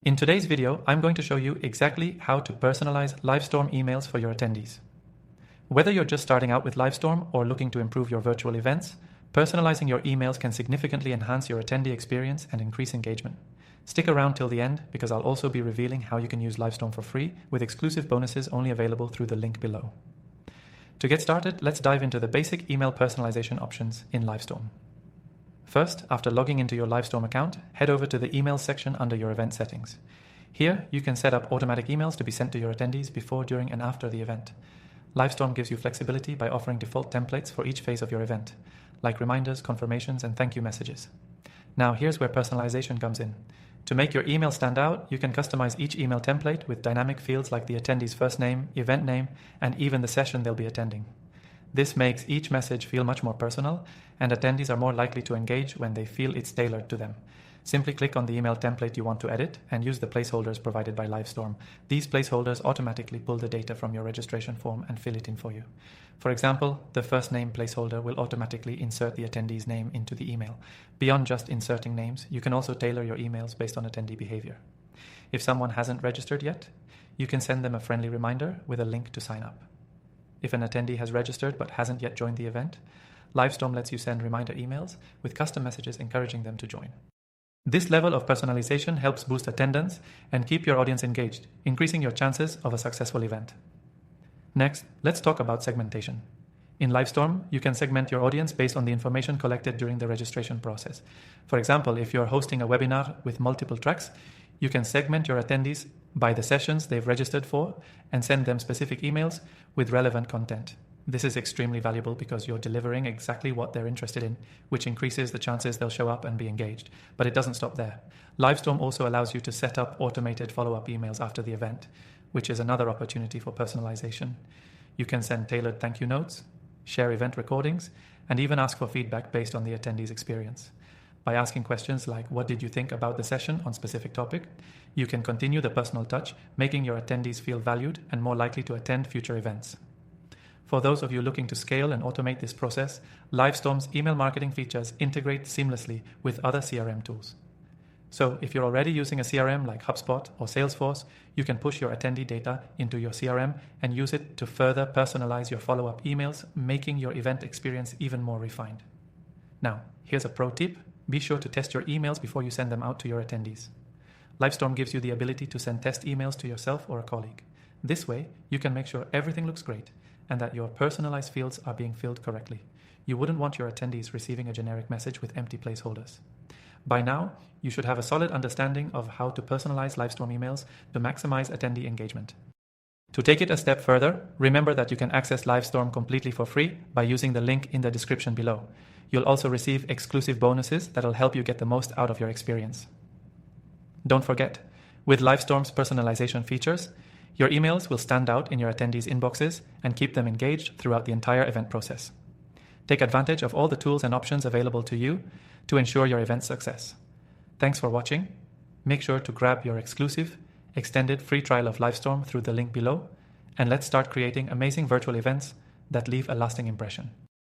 In today's video, I'm going to show you exactly how to personalize Livestorm emails for your attendees. Whether you're just starting out with Livestorm or looking to improve your virtual events, personalizing your emails can significantly enhance your attendee experience and increase engagement. Stick around till the end because I'll also be revealing how you can use Livestorm for free with exclusive bonuses only available through the link below. To get started, let's dive into the basic email personalization options in Livestorm. First, after logging into your Livestorm account, head over to the Emails section under your event settings. Here, you can set up automatic emails to be sent to your attendees before, during, and after the event. Livestorm gives you flexibility by offering default templates for each phase of your event, like reminders, confirmations, and thank you messages. Now, here's where personalization comes in. To make your email stand out, you can customize each email template with dynamic fields like the attendee's first name, event name, and even the session they'll be attending. This makes each message feel much more personal, and attendees are more likely to engage when they feel it's tailored to them. Simply click on the email template you want to edit and use the placeholders provided by Livestorm. These placeholders automatically pull the data from your registration form and fill it in for you. For example, the first name placeholder will automatically insert the attendee's name into the email. Beyond just inserting names, you can also tailor your emails based on attendee behavior. If someone hasn't registered yet, you can send them a friendly reminder with a link to sign up. If an attendee has registered but hasn't yet joined the event, Livestorm lets you send reminder emails with custom messages encouraging them to join. This level of personalization helps boost attendance and keep your audience engaged, increasing your chances of a successful event. Next, let's talk about segmentation. In Livestorm, you can segment your audience based on the information collected during the registration process. For example, if you're hosting a webinar with multiple tracks, you can segment your attendees by the sessions they've registered for and send them specific emails with relevant content. This is extremely valuable because you're delivering exactly what they're interested in, which increases the chances they'll show up and be engaged. But it doesn't stop there. Livestorm also allows you to set up automated follow-up emails after the event, which is another opportunity for personalization. You can send tailored thank you notes, share event recordings, and even ask for feedback based on the attendee's experience. By asking questions like, what did you think about the session on specific topic? You can continue the personal touch, making your attendees feel valued and more likely to attend future events. For those of you looking to scale and automate this process, Livestorm's email marketing features integrate seamlessly with other CRM tools. So if you're already using a CRM like HubSpot or Salesforce, you can push your attendee data into your CRM and use it to further personalize your follow-up emails, making your event experience even more refined. Now, here's a pro tip. Be sure to test your emails before you send them out to your attendees. Livestorm gives you the ability to send test emails to yourself or a colleague. This way, you can make sure everything looks great and that your personalized fields are being filled correctly. You wouldn't want your attendees receiving a generic message with empty placeholders. By now, you should have a solid understanding of how to personalize Livestorm emails to maximize attendee engagement. To take it a step further, remember that you can access Livestorm completely for free by using the link in the description below. You'll also receive exclusive bonuses that'll help you get the most out of your experience. Don't forget, with Livestorm's personalization features, your emails will stand out in your attendees' inboxes and keep them engaged throughout the entire event process. Take advantage of all the tools and options available to you to ensure your event's success. Thanks for watching. Make sure to grab your exclusive, extended free trial of Livestorm through the link below, and let's start creating amazing virtual events that leave a lasting impression.